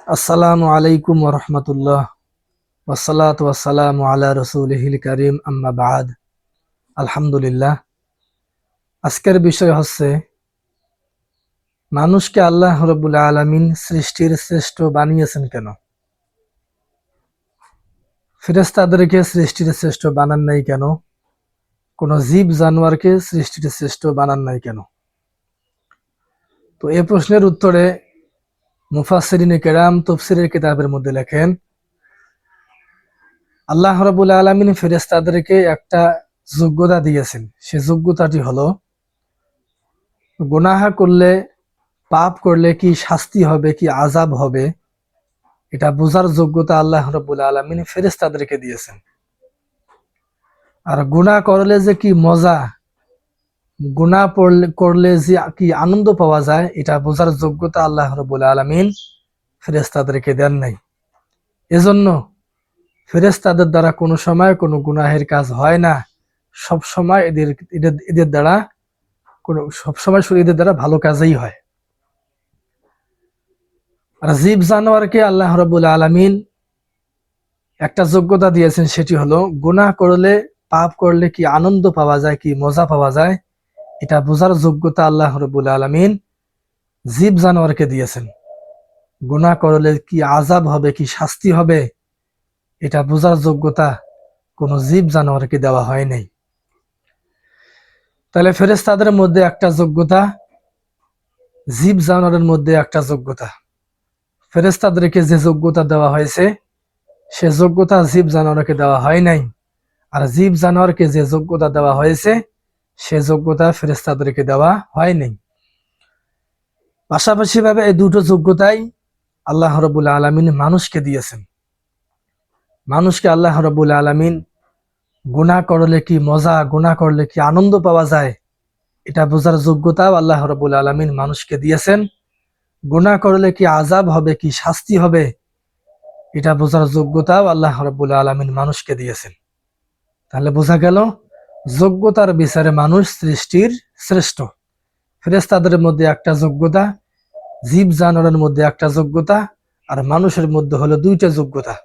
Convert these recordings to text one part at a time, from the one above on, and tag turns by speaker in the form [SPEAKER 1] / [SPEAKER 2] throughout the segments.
[SPEAKER 1] আসসালামু আলাইকুম ওয়া রাহমাতুল্লাহ ওয়াসসালাতু ওয়াসসালামু আলা রাসূলিহিল কারীম আম্মা বা'দ। আলহামদুলিল্লাহ। আজকের বিষয় হচ্ছে মানুষকে আল্লাহ রাব্বুল আলামিন সৃষ্টির শ্রেষ্ঠ বানিয়েছেন কেন? ফেরেশতাদেরকে সৃষ্টির শ্রেষ্ঠ বানান নাই কেন? কোন জীব জানোয়ারকে সৃষ্টির শ্রেষ্ঠ বানান নাই কেন? তো এই প্রশ্নের উত্তরে মুফাসসিরিনে কেরাম তাফসীরের কিতাবের মধ্যে লেখেন, আল্লাহ রাব্বুল আলামিন ফেরেশতাদেরকে একটা যোগ্যতা দিয়েছেন। সে যোগ্যতাটি হলো গুনাহ করলে, পাপ করলে কি শাস্তি হবে, কি আযাব হবে, এটা বোঝার যোগ্যতা আল্লাহ রাব্বুল আলামিন ফেরেশতাদেরকে দিয়েছেন। আর গুনাহ করলে যে কি মজা, গুনাহ করলে যে কি আনন্দ পাওয়া যায়, এটা বোঝার যোগ্যতা আল্লাহ রাব্বুল আলামিন ফেরেশতাদেরকে দেন নাই। এজন্য ফেরেশতাদের দ্বারা কোনো সময় কোনো গুনাহের কাজ হয় না। সব সময় এদের দ্বারা সবসময় শুধু এদের দ্বারা ভালো কাজই হয়। আর জীব জানোয়ারকে আল্লাহ রাব্বুল আলামিন একটা যোগ্যতা দিয়েছেন, সেটি হলো গুনাহ করলে, পাপ করলে কি আনন্দ পাওয়া যায়, কি মজা পাওয়া যায়, এটা বোঝার যোগ্যতা আল্লাহ রাব্বুল আলামিন জীব জানোয়ারকে দিয়েছেন। গুনাহ করলে কি আযাব হবে, কি শাস্তি হবে, এটা বোঝার যোগ্যতা কোন জীব জানোয়ারকে দেওয়া হয় নাই। তাহলে ফেরেশতাদের মধ্যে একটা যোগ্যতা, জীব জানোয়ারের মধ্যে একটা যোগ্যতা। ফেরেশতাদেরকে যে যোগ্যতা দেওয়া হয়েছে, সে যোগ্যতা জীব জানোয়ারকে দেওয়া হয় নাই। আর জীব জানোয়ারকে যে যোগ্যতা দেওয়া হয়েছে, সে যোগ্যতা ফেরেশতাদেরকে দেওয়া হয় নাই। পাশাপাশি ভাবে এই দুটো যোগ্যতাই আল্লাহ রাব্বুল আলামিন মানুষকে দিয়েছেন। মানুষকে আল্লাহ রাব্বুল আলামিন গুনাহ করলে কি মজা, গুনাহ করলে কি আনন্দ পাওয়া যায়, এটা বোঝার যোগ্যতাও আল্লাহ রাব্বুল আলামিন মানুষকে দিয়েছেন। গুনাহ করলে কি আযাব হবে, কি শাস্তি হবে, এটা বোঝার যোগ্যতাও আল্লাহ রাব্বুল আলামিন মানুষকে দিয়েছেন। তাহলে বোঝা গেল যোগ্যতার বিচারে মানুষ সৃষ্টির শ্রেষ্ঠ। ফেরেশতাদের মধ্যে একটা যোগ্যতা, জীব জানোয়ারের মধ্যে একটা যোগ্যতা, আর মানুষের মধ্যে হলো দুইটা যোগ্যতা।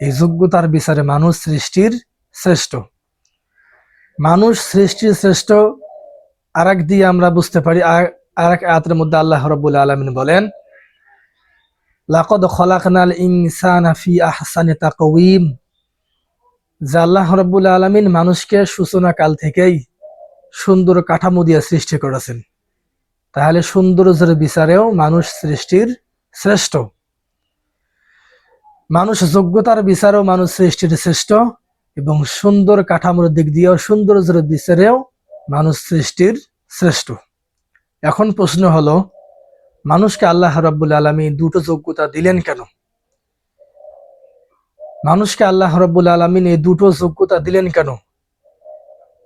[SPEAKER 1] এই যোগ্যতার বিচারে মানুষ সৃষ্টির শ্রেষ্ঠ। মানুষ সৃষ্টির শ্রেষ্ঠ আরেক দিয়ে আমরা বুঝতে পারি। আরেক আয়াতের মধ্যে আল্লাহ রাব্বুল আলামিন বলেন, লাকাদ খলাকনাল ইনসানা ফি আহসানি তাকওয়িম, যে আল্লাহ রাব্বুল আলামিন মানুষকে সূচনা কাল থেকেই সুন্দর কাঠামো দিয়ে সৃষ্টি করেছেন। তাহলে সৌন্দর্যের বিচারেও মানুষ সৃষ্টির শ্রেষ্ঠ। মানুষ যোগ্যতার বিচারেও মানুষ সৃষ্টির শ্রেষ্ঠ, এবং সুন্দর কাঠামোর দিক দিয়েও, সৌন্দর্যের বিচারেও মানুষ সৃষ্টির শ্রেষ্ঠ। এখন প্রশ্ন হলো, মানুষকে আল্লাহ রাব্বুল আলামিন দুটো যোগ্যতা দিলেন কেন? মানুষকে আল্লাহ রাব্বুল আলামিন এই দুটো যোগ্যতা দিলেন কেন?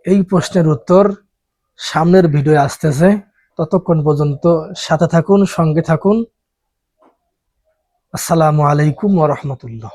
[SPEAKER 1] এই প্রশ্নের উত্তর সামনের ভিডিও আসতেছে। ততক্ষণ পর্যন্ত সাথে থাকুন, সঙ্গে থাকুন। আসসালামু আলাইকুম ওয়া রাহমাতুল্লাহ।